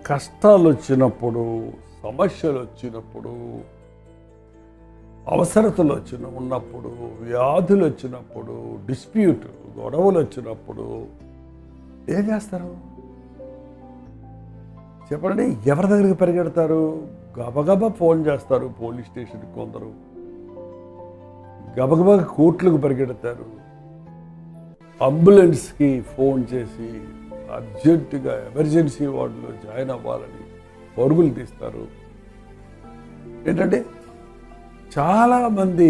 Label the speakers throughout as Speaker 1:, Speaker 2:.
Speaker 1: కష్టాలు వచ్చినప్పుడు, సమస్యలు వచ్చినప్పుడు, అవసరతలు ఉన్నప్పుడు, వ్యాధులు వచ్చినప్పుడు, గొడవలు వచ్చినప్పుడు ఏం చేస్తారు చెప్పండి? ఎవరి దగ్గరికి పరిగెడతారు? గబగబా ఫోన్ చేస్తారు పోలీస్ స్టేషన్కి, కొందరు గబగబా కోర్టులకు పరిగెడతారు, అంబులెన్స్కి ఫోన్ చేసి అర్జెంటుగా ఎమర్జెన్సీ వార్డులో జాయిన్ అవ్వాలని పరుగులు తీస్తారు. ఏంటంటే చాలామంది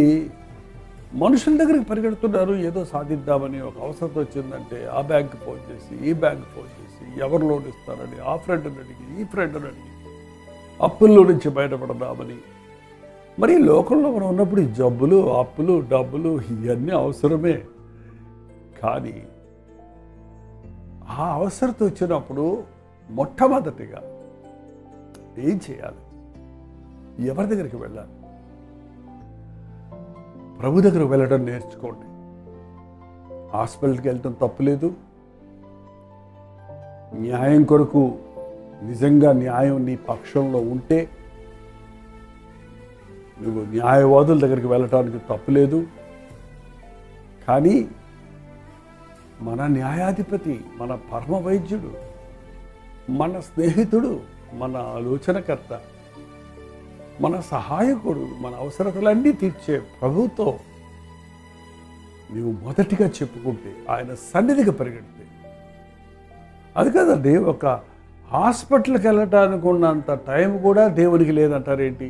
Speaker 1: మనుషుల దగ్గరికి పరిగెడుతున్నారు ఏదో సాధిద్దామని. ఒక అవసరం వచ్చిందంటే ఆ బ్యాంక్ ఫోన్ చేసి, ఈ బ్యాంక్ ఫోన్ చేసి, ఎవరు లోన్ ఇస్తారని ఆ ఫ్రెండ్ని అడిగి, ఈ ఫ్రెండ్ని అడిగి అప్పుల్లో నుంచి బయటపడదామని. మరి లోకంలో మనం ఉన్నప్పుడు ఈ జబ్బులు, అప్పులు, డబ్బులు ఇవన్నీ అవసరమే. కానీ ఆ అవసరత వచ్చినప్పుడు మొట్టమొదటిగా ఏం చేయాలి? ఎవరి దగ్గరికి వెళ్ళాలి? ప్రభు దగ్గరకు వెళ్ళడం నేర్చుకోండి. హాస్పిటల్కి వెళ్ళటం తప్పులేదు. న్యాయం కొరకు నిజంగా న్యాయం నీ పక్షంలో ఉంటే నువ్వు న్యాయవాదుల దగ్గరికి వెళ్ళటానికి తప్పులేదు. కానీ మన న్యాయాధిపతి, మన పరమ వైద్యుడు, మన స్నేహితుడు, మన ఆలోచనకర్త, మన సహాయకుడు, మన అవసరతలన్నీ తీర్చే ప్రభుతో నీవు మొదటిగా చెప్పుకుంటే, ఆయన సన్నిధికి పరిగెడితే, అది కదండి. ఒక హాస్పిటల్కి వెళ్ళటానికి ఉన్నంత టైం కూడా దేవునికి లేదంటారేంటి?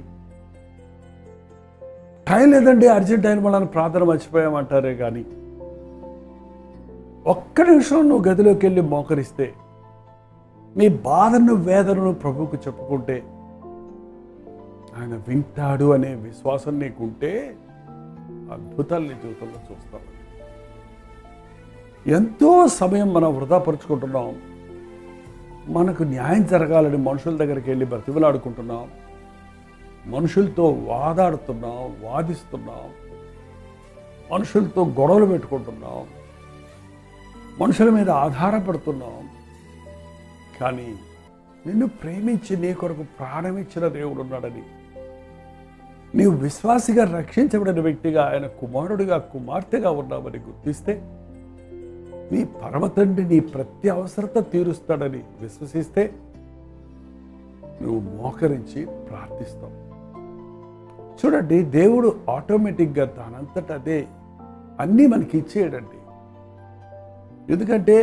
Speaker 1: టైం లేదండి, అర్జెంట్ టైం మనల్ని ప్రార్థన మర్చిపోయామంటారే. కానీ ఒక్క నిమిషం నువ్వు గదిలోకి వెళ్ళి మోకరిస్తే, నీ బాధను, వేదనను ప్రభువుకు చెప్పుకుంటే ఆయన వింటాడు అనే విశ్వాసం నీకుంటే అద్భుతాలు నీ జీవితంలో చూస్తాం. ఎంతో సమయం మనం వృధా పరుచుకుంటున్నాం. మనకు న్యాయం జరగాలని మనుషుల దగ్గరికి వెళ్ళి బ్రతిమలాడుకుంటున్నాం, మనుషులతో వాదాడుతున్నాం, వాదిస్తున్నాం, మనుషులతో గొడవలు పెట్టుకుంటున్నాం, మనుషుల మీద ఆధారపడుతున్నాం. కానీ నిన్ను ప్రేమించి నీ కొరకు ప్రాణమిచ్చిన దేవుడు ఉన్నాడని, నీవు విశ్వాసిగా రక్షించబడిన వ్యక్తిగా, ఆయన కుమారుడిగా, కుమార్తెగా ఉన్నామని గుర్తిస్తే, నీ పరమ తండ్రి నీ ప్రతి అవసరత తీరుస్తాడని విశ్వసిస్తే, నువ్వు మోకరించి ప్రార్థిస్తావు. చూడండి, దేవుడు ఆటోమేటిక్గా దానంతట అదే అన్నీ మనకి ఇచ్చేయడండి. ఎందుకంటే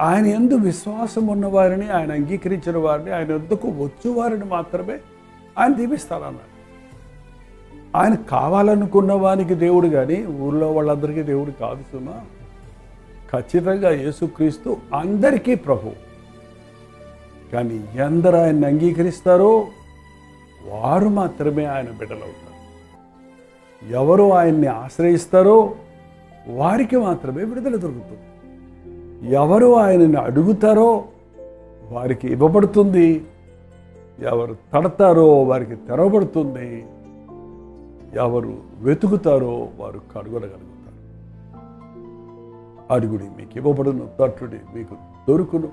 Speaker 1: ఆయన యందు విశ్వాసం ఉన్నవారిని, ఆయన అంగీకరించిన వారిని, ఆయన వద్దకు వచ్చేవారిని మాత్రమే ఆయన దీవిస్తానన్నాడు. ఆయన కావాలనుకున్న వారికి దేవుడు కానీ ఊళ్ళో వాళ్ళందరికీ దేవుడు కాదు సుమా. ఖచ్చితంగా యేసుక్రీస్తు అందరికీ ప్రభు. కానీ ఎందరు ఆయన్ని అంగీకరిస్తారో వారు మాత్రమే ఆయన బిడ్డలవుతారు. ఎవరు ఆయన్ని ఆశ్రయిస్తారో వారికి మాత్రమే విడుదల దొరుకుతుంది. ఎవరు ఆయనని అడుగుతారో వారికి ఇవ్వబడుతుంది. ఎవరు తడతారో వారికి తెరవబడుతుంది. ఎవరు వెతుకుతారో వారు కనుగొనగలుగుతారు. అడుగుడి మీకు ఇవ్వబడును, తట్టుడి మీకు దొరుకును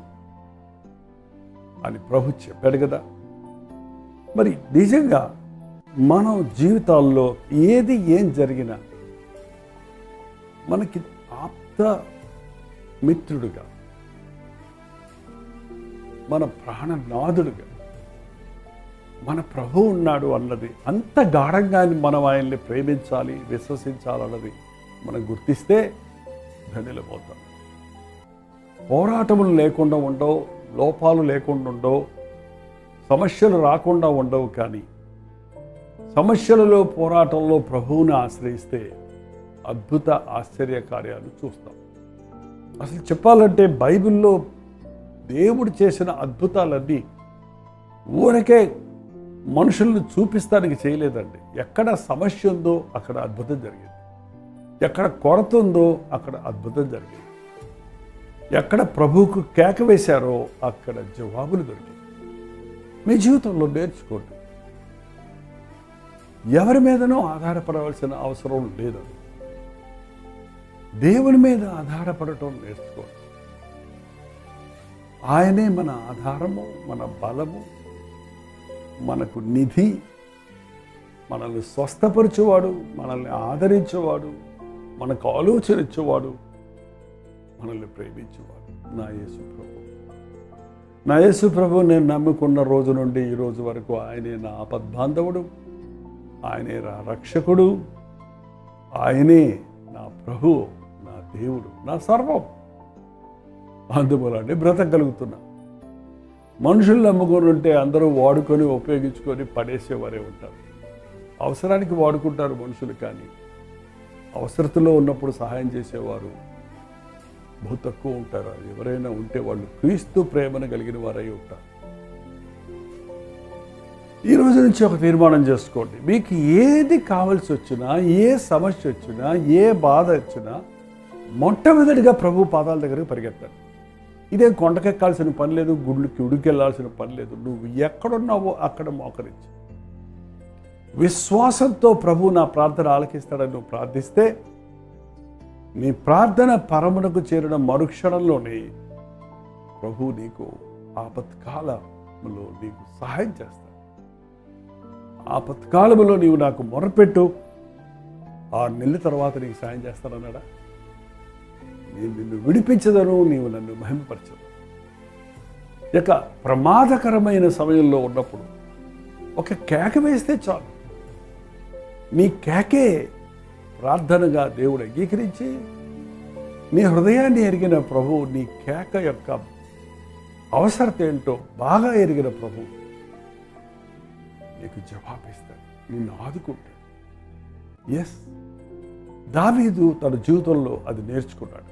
Speaker 1: అని ప్రభు చెప్పాడు కదా. మరి నిజంగా మనం జీవితాల్లో ఏం జరిగినా మనకి ఆప్త మిత్రుడుగా, మన ప్రాణనాథుడుగా మన ప్రభు ఉన్నాడు అన్నది అంత గాఢంగా మనం ఆయన్ని ప్రేమించాలి, విశ్వసించాలన్నది మనం గుర్తిస్తే ధన్యులమవుతాం. పోరాటములు లేకుండా ఉండవు, లోపాలు లేకుండా ఉండవు, సమస్యలు రాకుండా ఉండవు. కానీ సమస్యలలో, పోరాటంలో ప్రభువుని ఆశ్రయిస్తే అద్భుత ఆశ్చర్య కార్యాలు చూస్తాం. అసలు చెప్పాలంటే బైబిల్లో దేవుడు చేసిన అద్భుతాలన్నీ ఊరకే మనుషులను చూపిస్తానికి చేయలేదండి. ఎక్కడ సమస్య ఉందో అక్కడ అద్భుతం జరిగింది, ఎక్కడ కొరత ఉందో అక్కడ అద్భుతం జరిగింది, ఎక్కడ ప్రభువుకు కేక వేశారో అక్కడ జవాబులు దొరికాయి. మీ జీవితంలో నేర్చుకోండి. ఎవరి మీదనో ఆధారపడవలసిన అవసరం లేదు. దేవుని మీద ఆధారపడటం నేర్చుకోండి. ఆయనే మన ఆధారము, మన బలము, మనకు నిధి, మనల్ని స్వస్థపరిచేవాడు, మనల్ని ఆదరించేవాడు, మనకు ఆలోచన ఇచ్చేవాడు, మనల్ని ప్రేమించేవాడు నా యేసు ప్రభు. నా యేసు ప్రభు నేను నమ్ముకున్న రోజు నుండి ఈ రోజు వరకు ఆయనే నా ఆపద్బాంధవుడు, ఆయనే నా రక్షకుడు, ఆయనే నా ప్రభు, నా దేవుడు, నా సర్వం. అందువలనే బ్రతకగలుగుతున్నా. మనుషులు నమ్ముకొని ఉంటే అందరూ వాడుకొని ఉపయోగించుకొని పడేసేవారే ఉంటారు. అవసరానికి వాడుకుంటారు మనుషులు, కానీ అవసరతలో ఉన్నప్పుడు సహాయం చేసేవారు బహు తక్కువ ఉంటారు. ఎవరైనా ఉంటే వాళ్ళు క్రీస్తు ప్రేమను కలిగిన వారై ఉంటారు. ఈ రోజు నుంచి ఒక తీర్మానం చేసుకోండి. మీకు ఏది కావాల్సి వచ్చినా, ఏ సమస్య వచ్చినా, ఏ బాధ వచ్చినా మొట్టమొదటిగా ప్రభు పాదాల దగ్గరికి పరిగెత్తండి. ఇదేం కొండకెక్కాల్సిన పని లేదు, గుళ్ళకి ఉడికెళ్లాల్సిన పని లేదు. నువ్వు ఎక్కడున్నావో అక్కడ మోకరించి విశ్వాసంతో ప్రభు నా ప్రార్థన ఆలకిస్తాడని నువ్వు ప్రార్థిస్తే నీ ప్రార్థన పరమునకు చేరిన మరుక్షణంలోనే ప్రభు నీకు ఆపత్కాలంలో నీకు సహాయం చేస్తాడు. ఆపత్కాలంలో నీవు నాకు మొరపెట్టు, 6 నెలల తర్వాత నీకు సహాయం చేస్తానన్నాడా? నేను నిన్ను విడిపించదను, నీవు నన్ను మహిమపరచదు. ఇక ప్రమాదకరమైన సమయంలో ఉన్నప్పుడు ఒక కేక వేస్తే చాలు. నీ కేకే ప్రార్థనగా దేవుడు అంగీకరించి, నీ హృదయాన్ని ఎరిగిన ప్రభు, నీ కేక యొక్క అవసరత ఏంటో బాగా ఎరిగిన ప్రభు నీకు జవాబిస్తాడు, నిన్ను ఆదుకుంటాడు. ఎస్, దావీదు తన జీవితంలో అది నేర్చుకున్నాడు.